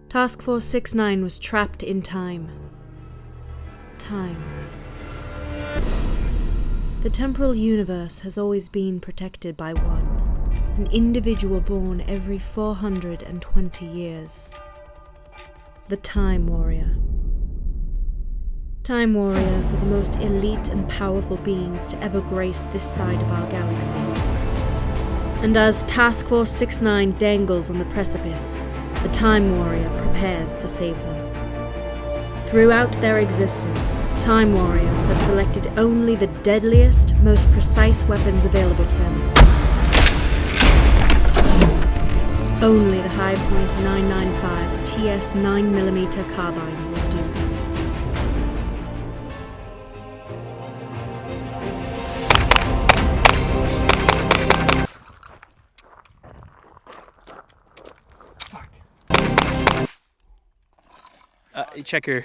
Task Force 69 was trapped in time. Time. The temporal universe has always been protected by one, an individual born every 420 years. The Time Warrior. Time Warriors are the most elite and powerful beings to ever grace this side of our galaxy. And as Task Force 69 dangles on the precipice, the Time Warrior prepares to save them. Throughout their existence, Time Warriors have selected only the deadliest, most precise weapons available to them. Only the Hi-Point 995 TS 9mm carbine will do. Check your...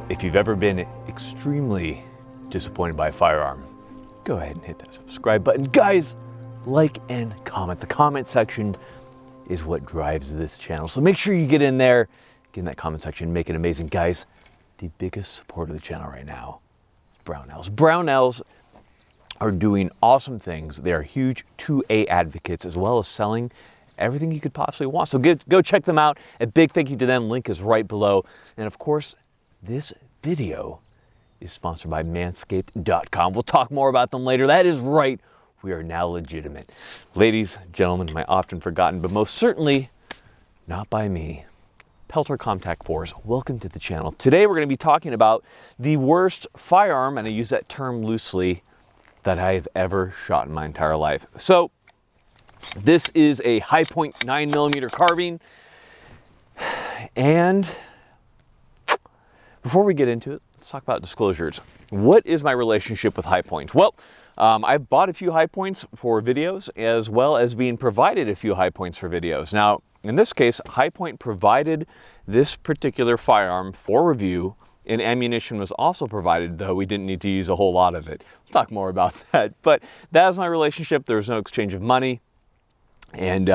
If you've ever been extremely disappointed by a firearm, go ahead and hit that subscribe button. Guys, like and comment. The comment section is what drives this channel. So make sure you get in there, get in that comment section, make it amazing. Guys, the biggest supporter of the channel right now is Brownells. Brownells are doing awesome things. They are huge 2A advocates, as well as selling everything you could possibly want. So go check them out. A big thank you to them. Link is right below. And of course, this video is sponsored by manscaped.com. We'll talk more about them later. That is right. We are now legitimate. Ladies, gentlemen, my often forgotten, but most certainly not by me, Peltor Contact Force, welcome to the channel. Today we're going to be talking about the worst firearm, and I use that term loosely, that I've ever shot in my entire life. So this is a Hi-Point 9mm carbine, and before we get into it, let's talk about disclosures. What is my relationship with Hi-Point? Well, I've bought a few Hi-Points for videos, as well as being provided a few Hi-Points for videos. Now, in this case, Hi-Point provided this particular firearm for review, and ammunition was also provided, though we didn't need to use a whole lot of it. We'll talk more about that, but that is my relationship. There was no exchange of money, and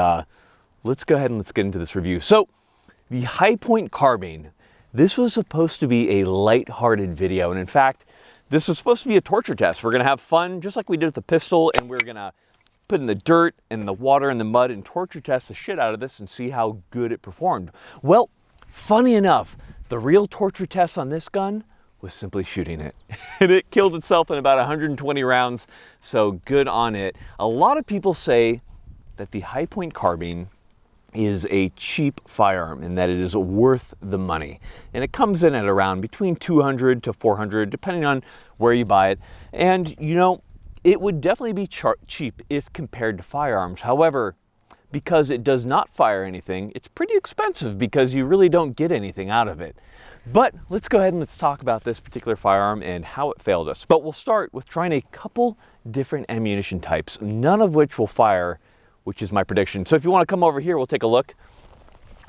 let's go ahead and let's get into this review. So, the Hi-Point carbine. This was supposed to be a light-hearted video, and in fact, this was supposed to be a torture test. We're gonna have fun, just like we did with the pistol, and we're gonna put in the dirt and the water and the mud and torture test the shit out of this and see how good it performed. Well, funny enough, the real torture test on this gun was simply shooting it. And it killed itself in about 120 rounds, so good on it. A lot of people say that the Hi-Point carbine is a cheap firearm and that it is worth the money. And it comes in at around between $200 to $400, depending on where you buy it. And you know, it would definitely be cheap if compared to firearms. However, because it does not fire anything, it's pretty expensive because you really don't get anything out of it. But let's go ahead and let's talk about this particular firearm and how it failed us. But we'll start with trying a couple different ammunition types, none of which will fire, which is my prediction. So if you want to come over here, we'll take a look.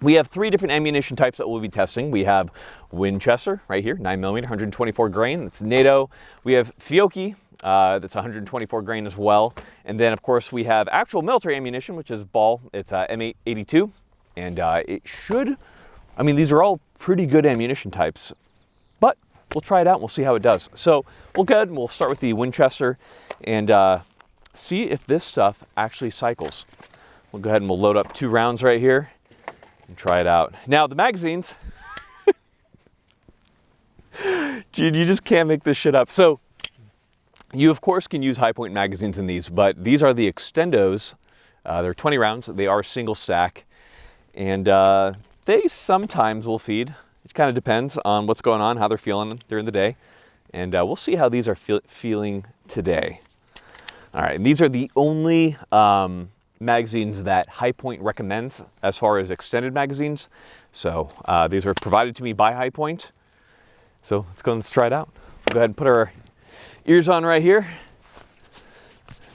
We have three different ammunition types that we'll be testing. We have Winchester right here, 9mm, 124 grain. That's NATO. We have Fiocchi, that's 124 grain as well. And then, of course, we have actual military ammunition, which is ball. It's M882. And it should, I mean, these are all pretty good ammunition types. But we'll try it out and we'll see how it does. So we'll go ahead and we'll start with the Winchester and see if this stuff actually cycles. We'll go ahead and we'll load up 2 rounds right here and try it out. Now the magazines, dude, you just can't make this shit up. So You, of course, can use high point magazines in these, but these are the Extendos. They're 20 rounds. They are single stack, and they sometimes will feed. It kind of depends on what's going on, how they're feeling during the day, and we'll see how these are feeling today. All right, and these are the only magazines that High Point recommends as far as extended magazines. So these were provided to me by High Point. So let's go and let's try it out. We'll go ahead and put our ears on right here.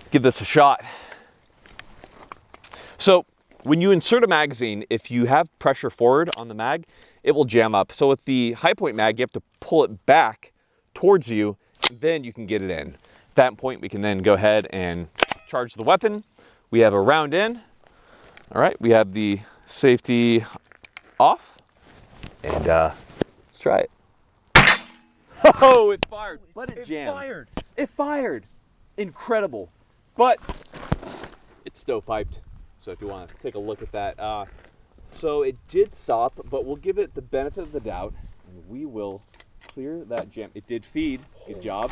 Give this a shot. So when you insert a magazine, if you have pressure forward on the mag, it will jam up. So with the High Point mag, you have to pull it back towards you, then you can get it in. At that point, we can then go ahead and charge the weapon. We have a round in. All right, we have the safety off, and let's try it. Oh, it fired, but it jammed. It fired. Incredible, but it's stovepiped. So if you want to take a look at that. So it did stop, but we'll give it the benefit of the doubt, and we will clear that jam. It did feed. Good job.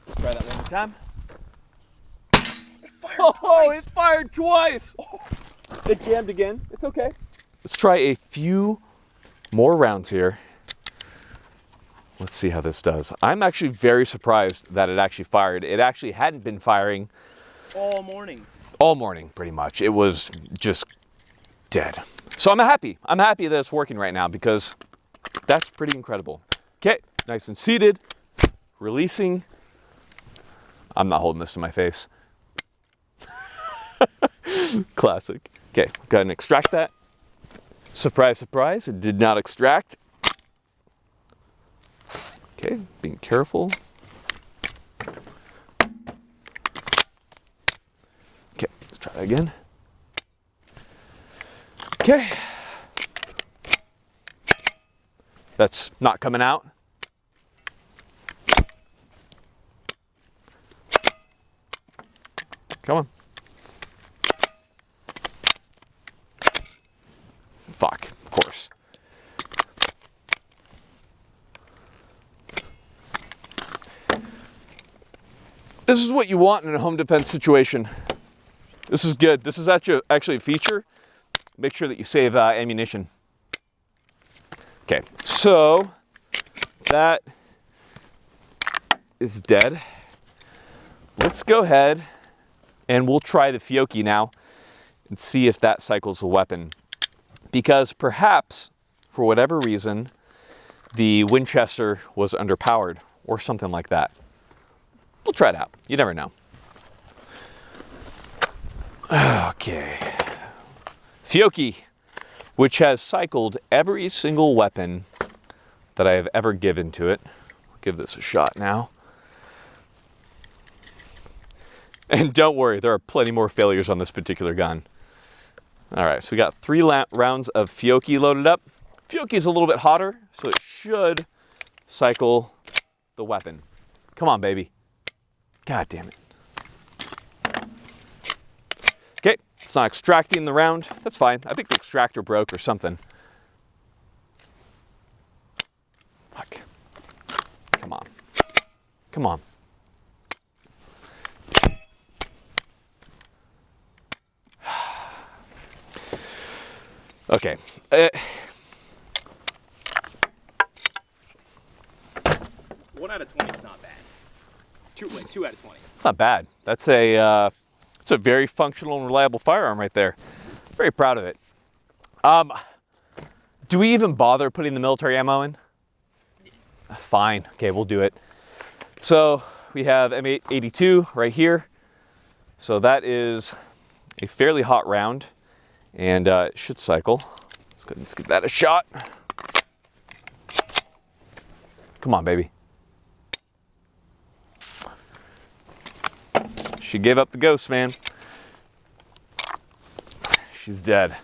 Let's try that one more time. It fired twice. It jammed again. It's okay. Let's try a few more rounds here. Let's see how this does. I'm actually very surprised that it actually fired. It actually hadn't been firing all morning. All morning, pretty much. It was just dead. So I'm happy. I'm happy that it's working right now because that's pretty incredible. Okay, nice and seated. Releasing. I'm not holding this to my face. Classic. Okay, go ahead and extract that. Surprise, surprise, it did not extract. Okay, being careful. Okay, let's try that again. Okay. That's not coming out. Come on. Fuck, of course. This is what you want in a home defense situation. This is good. This is actually a feature. Make sure that you save ammunition. Okay, so that is dead. Let's go ahead and we'll try the Fiocchi now and see if that cycles the weapon. Because perhaps, for whatever reason, the Winchester was underpowered or something like that. We'll try it out. You never know. Okay. Fiocchi, which has cycled every single weapon that I have ever given to it. I'll give this a shot now. And don't worry, there are plenty more failures on this particular gun. All right, so we got 3 rounds of Fiocchi loaded up. Fiocchi is a little bit hotter, so it should cycle the weapon. Come on, baby. God damn it. Okay, it's not extracting the round. That's fine. I think the extractor broke or something. Fuck. Come on. Come on. Okay. 1 out of 20 is not bad. 2 out of 20. It's not bad. That's it's a very functional and reliable firearm right there. Very proud of it. Do we even bother putting the military ammo in? Fine. Okay, we'll do it. So we have M882 right here. So that is a fairly hot round, and it should cycle. Let's go ahead and let's give that a shot. Come on, baby. She gave up the ghost, man. She's dead.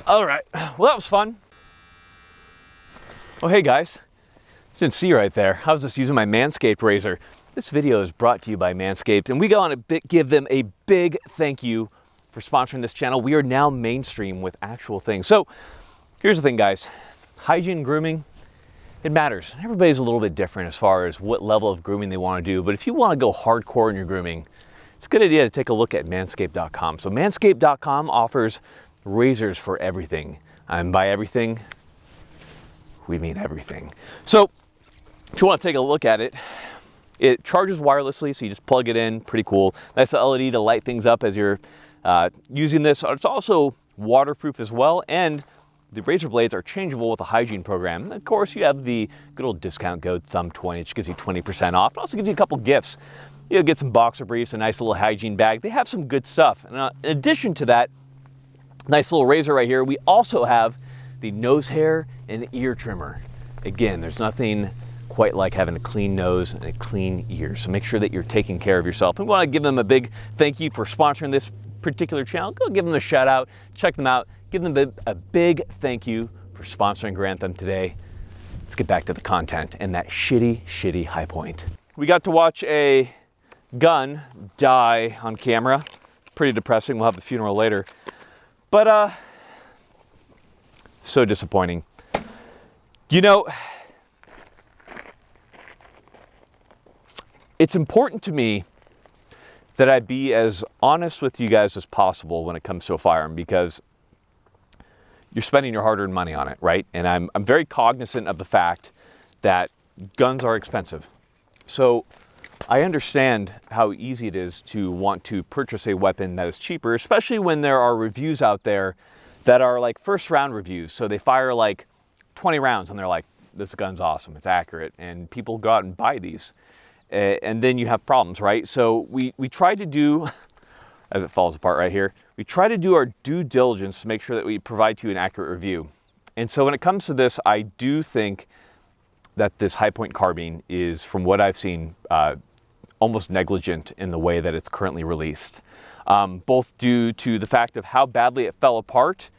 All right, well, that was fun. Oh, hey guys. Didn't see you right there. I was just using my Manscaped razor. This video is brought to you by Manscaped, and we want to give them a big thank you for sponsoring this channel. We are now mainstream with actual things. So here's the thing, guys. hygiene and grooming, it matters. Everybody's a little bit different as far as what level of grooming they want to do, but if you want to go hardcore in your grooming, it's a good idea to take a look at manscaped.com. So manscaped.com offers razors for everything. And by everything, we mean everything. So if you want to take a look at it, it charges wirelessly, so you just plug it in, pretty cool. Nice LED to light things up as you're using this. It's also waterproof as well, and the razor blades are changeable with a hygiene program. And of course, you have the good old discount code THUMB20, which gives you 20% off. It also gives you a couple gifts. You'll get some boxer briefs, a nice little hygiene bag. They have some good stuff. And in addition to that, nice little razor right here, we also have the nose hair and ear trimmer. Again, there's nothing quite like having a clean nose and a clean ear. So make sure that you're taking care of yourself. And we want to give them a big thank you for sponsoring this particular channel. Go give them a shout out, check them out, give them a big thank you for sponsoring Garand today. Let's get back to the content and that shitty high point. We got to watch a gun die on camera. Pretty depressing. We'll have the funeral later. But so disappointing. You know, it's important to me that I be as honest with you guys as possible when it comes to a firearm, because you're spending your hard-earned money on it, right? And I'm very cognizant of the fact that guns are expensive. So I understand how easy it is to want to purchase a weapon that is cheaper, especially when there are reviews out there that are like first round reviews. So they fire like 20 rounds and they're like, this gun's awesome, it's accurate, and people go out and buy these. And then you have problems, right? So we try to do, as it falls apart right here, we try to do our due diligence to make sure that we provide to you an accurate review. And so when it comes to this, I do think that this Hi-Point carbine is, from what I've seen, almost negligent in the way that it's currently released. Both due to the fact of how badly it fell apart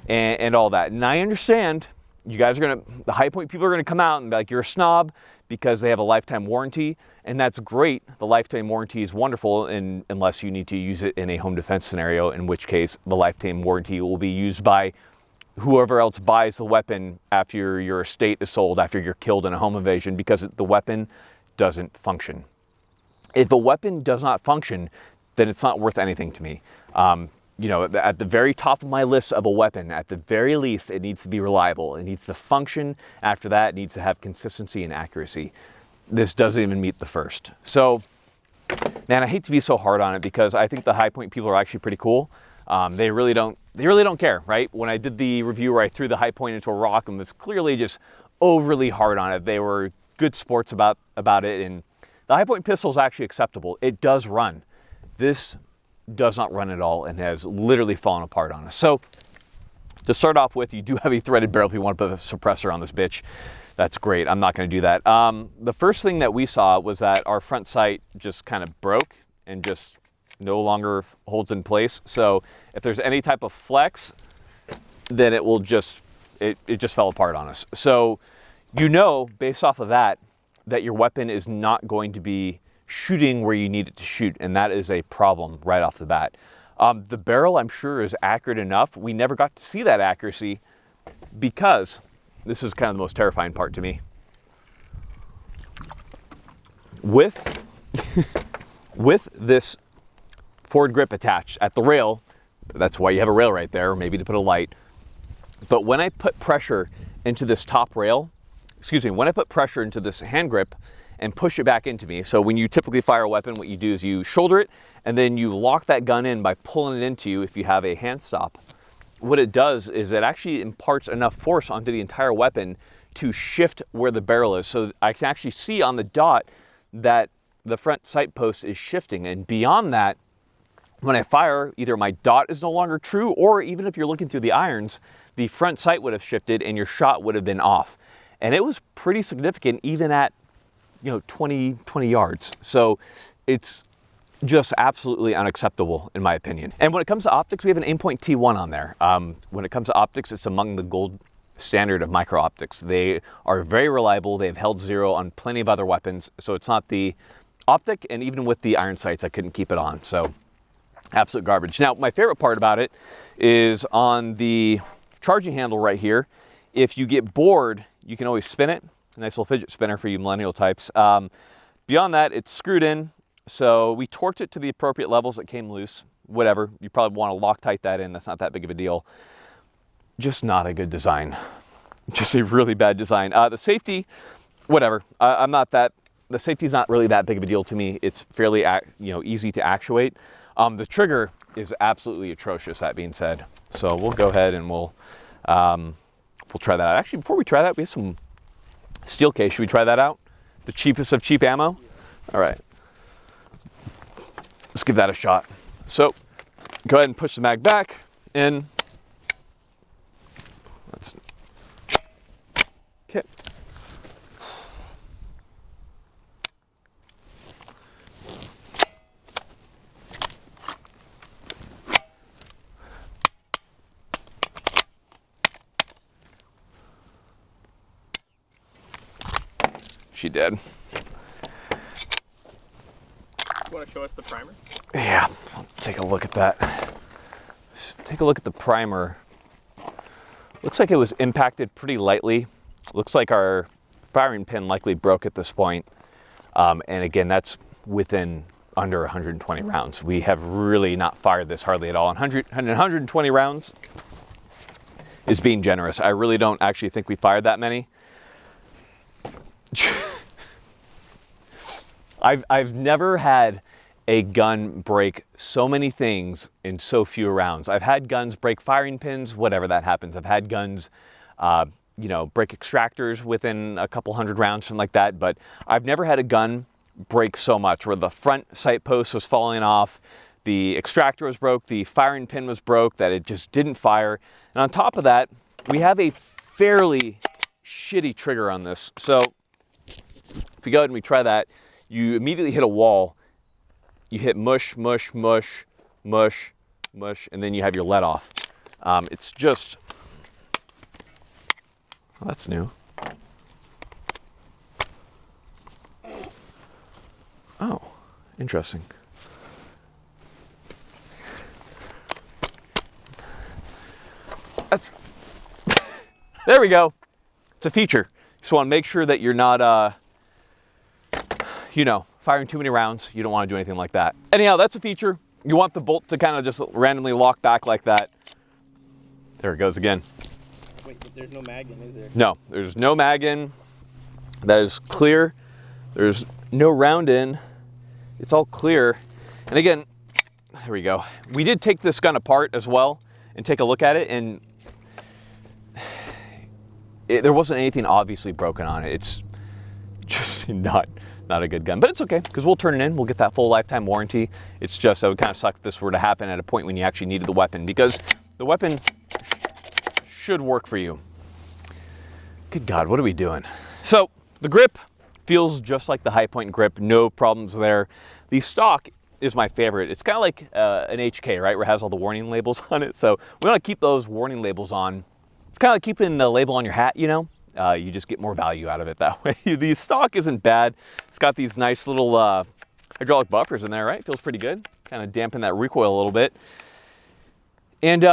and all that. And I understand you guys are the Hi-Point people are gonna come out and be like, you're a snob because they have a lifetime warranty, and that's great. The lifetime warranty is wonderful unless you need to use it in a home defense scenario, in which case the lifetime warranty will be used by whoever else buys the weapon after your estate is sold, after you're killed in a home invasion, because the weapon doesn't function. If a weapon does not function, then it's not worth anything to me. You know, at the very top of my list of a weapon, at the very least, it needs to be reliable. It needs to function. After that, it needs to have consistency and accuracy. This doesn't even meet the first. So, man, I hate to be so hard on it, because I think the Hi-Point people are actually pretty cool. They really don't care, right? When I did the review where I threw the Hi-Point into a rock and was clearly just overly hard on it, they were good sports about it. And the Hi-Point pistol is actually acceptable. It does run. This does not run at all and has literally fallen apart on us. So to start off with, you do have a threaded barrel if you want to put a suppressor on this bitch. That's great. I'm not going to do that. The first thing that we saw was that our front sight just kind of broke and just no longer holds in place. So if there's any type of flex, then it will just, it just fell apart on us. So you know, based off of that your weapon is not going to be shooting where you need it to shoot, and that is a problem right off the bat. The barrel, I'm sure, is accurate enough. We never got to see that accuracy because this is kind of the most terrifying part to me. With this forward grip attached at the rail, that's why you have a rail right there, maybe to put a light. But when I put pressure into this top rail, when I put pressure into this hand grip and push it back into me. So when you typically fire a weapon, what you do is you shoulder it and then you lock that gun in by pulling it into you if you have a hand stop. What it does is it actually imparts enough force onto the entire weapon to shift where the barrel is. So I can actually see on the dot that the front sight post is shifting. And beyond that, when I fire, either my dot is no longer true, or even if you're looking through the irons, the front sight would have shifted and your shot would have been off. And it was pretty significant even at 20 yards. So it's just absolutely unacceptable in my opinion. And when it comes to optics, we have an Aimpoint T1 on there. When it comes to optics, it's among the gold standard of micro optics. They are very reliable. They've held zero on plenty of other weapons. So it's not the optic, and even with the iron sights, I couldn't keep it on. So absolute garbage. Now, my favorite part about it is on the charging handle right here. If you get bored, you can always spin it. A nice little fidget spinner for you millennial types. Beyond that, it's screwed in. So we torqued it to the appropriate levels that came loose. Whatever, you probably want to Loctite that in. That's not that big of a deal. Just not a good design. Just a really bad design. The safety, whatever. The safety's not really that big of a deal to me. It's fairly, easy to actuate. The trigger is absolutely atrocious, that being said. So we'll go ahead and we'll try that out. Actually, before we try that, we have some steel case. Should we try that out? The cheapest of cheap ammo? All right. Let's give that a shot. So go ahead and push the mag back in. Okay. She did. You want to show us the primer? Yeah, take a look at that. Take a look at the primer. Looks like it was impacted pretty lightly. Looks like our firing pin likely broke at this point. And again, that's within under 120 rounds. We have really not fired this hardly at all. 120 rounds is being generous. I really don't actually think we fired that many. I've never had a gun break so many things in so few rounds. I've had guns break firing pins, whatever that happens. I've had guns, break extractors within a couple hundred rounds, something like that. But I've never had a gun break so much where the front sight post was falling off, the extractor was broke, the firing pin was broke, that it just didn't fire. And on top of that, we have a fairly shitty trigger on this. So if we go ahead and we try that, you immediately hit a wall. You hit mush, mush, mush, mush, mush, and then you have your let off. It's just, well, that's new. Oh, interesting. That's, there we go. It's a feature. Just want to make sure that you're not, firing too many rounds. You don't want to do anything like that. Anyhow, that's a feature. You want the bolt to kind of just randomly lock back like that. There it goes again. Wait, but there's no mag in, is there? No, there's no mag in. That is clear. There's no round in. It's all clear. And again, there we go. We did take this gun apart as well and take a look at it, and there wasn't anything obviously broken on it. It's just not a good gun, but it's okay because we'll turn it in. We'll get that full lifetime warranty. It's just, it would kind of suck if this were to happen at a point when you actually needed the weapon, because the weapon should work for you. Good God, what are we doing? So the grip feels just like the Hi-Point grip. No problems there. The stock is my favorite. It's kind of like an HK, right? Where it has all the warning labels on it. So we want to keep those warning labels on. It's kind of like keeping the label on your hat, you just get more value out of it that way. The stock isn't bad. It's got these nice little hydraulic buffers in there, right? Feels pretty good. Kind of dampen that recoil a little bit. And,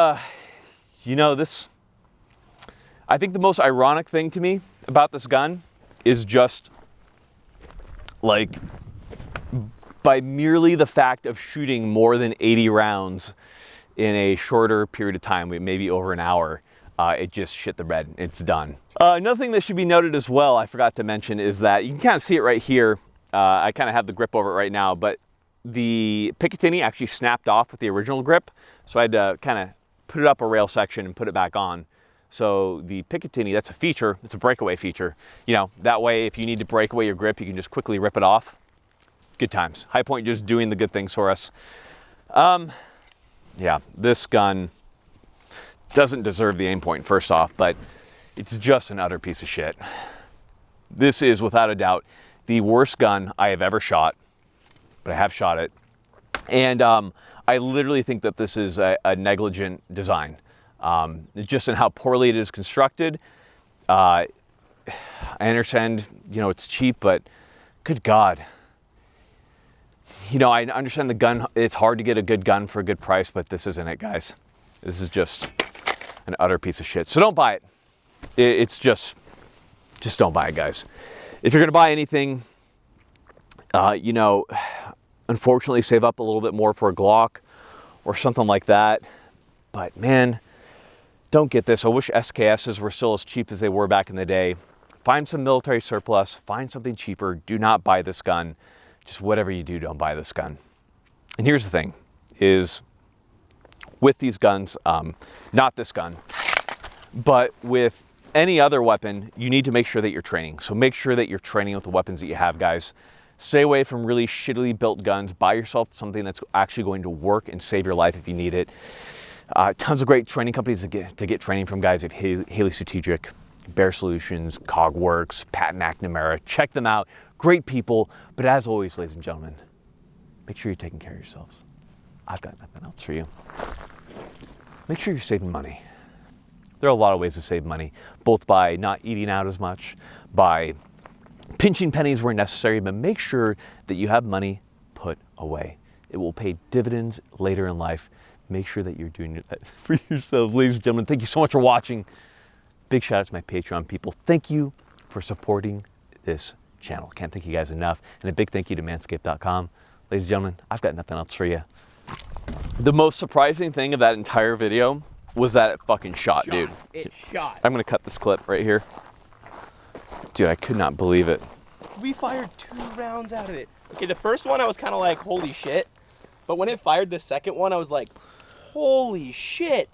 this, I think the most ironic thing to me about this gun is just, like, by merely the fact of shooting more than 80 rounds in a shorter period of time, maybe over an hour, it just shit the bed. It's done. Another thing that should be noted as well, I forgot to mention, is that you can kind of see it right here. I kind of have the grip over it right now, but the Picatinny actually snapped off with the original grip. So I had to kind of put it up a rail section and put it back on. So the Picatinny, that's a feature. It's a breakaway feature. That way, if you need to break away your grip, you can just quickly rip it off. Good times. Hi-Point just doing the good things for us. Yeah, this gun doesn't deserve the aim point, first off, but it's just an utter piece of shit. This is, without a doubt, the worst gun I have ever shot, but I have shot it. And I literally think that this is a negligent design. Just in how poorly it is constructed. I understand, it's cheap, but good God. I understand the gun, it's hard to get a good gun for a good price, but this isn't it, guys. This is just an utter piece of shit. So don't buy it. It's just don't buy it, guys. If you're gonna buy anything, you know, unfortunately save up a little bit more for a Glock or something like that. But man, don't get this. I wish SKSs were still as cheap as they were back in the day. Find some military surplus, find something cheaper. Do not buy this gun. Just whatever you do, don't buy this gun. And here's the thing, is with these guns, not this gun, but with any other weapon, you need to make sure that you're training. So make sure that you're training with the weapons that you have, guys. Stay away from really shittily built guns. Buy yourself something that's actually going to work and save your life if you need it. Tons of great training companies to get training from, guys. You have Haley Strategic, Bear Solutions, Cogworks, Pat McNamara. Check them out. Great people. But as always, ladies and gentlemen, make sure you're taking care of yourselves. I've got nothing else for you. Make sure you're saving money. There are a lot of ways to save money, both by not eating out as much, by pinching pennies where necessary, but make sure that you have money put away. It will pay dividends later in life. Make sure that you're doing that for yourselves. Ladies and gentlemen, thank you so much for watching. Big shout out to my Patreon people. Thank you for supporting this channel. Can't thank you guys enough. And a big thank you to manscaped.com. Ladies and gentlemen, I've got nothing else for you. The most surprising thing of that entire video was that it fucking shot, dude. It shot. I'm gonna cut this clip right here. Dude, I could not believe it. We fired 2 rounds out of it. Okay, the first one I was kind of like, holy shit. But when it fired the second one, I was like, holy shit.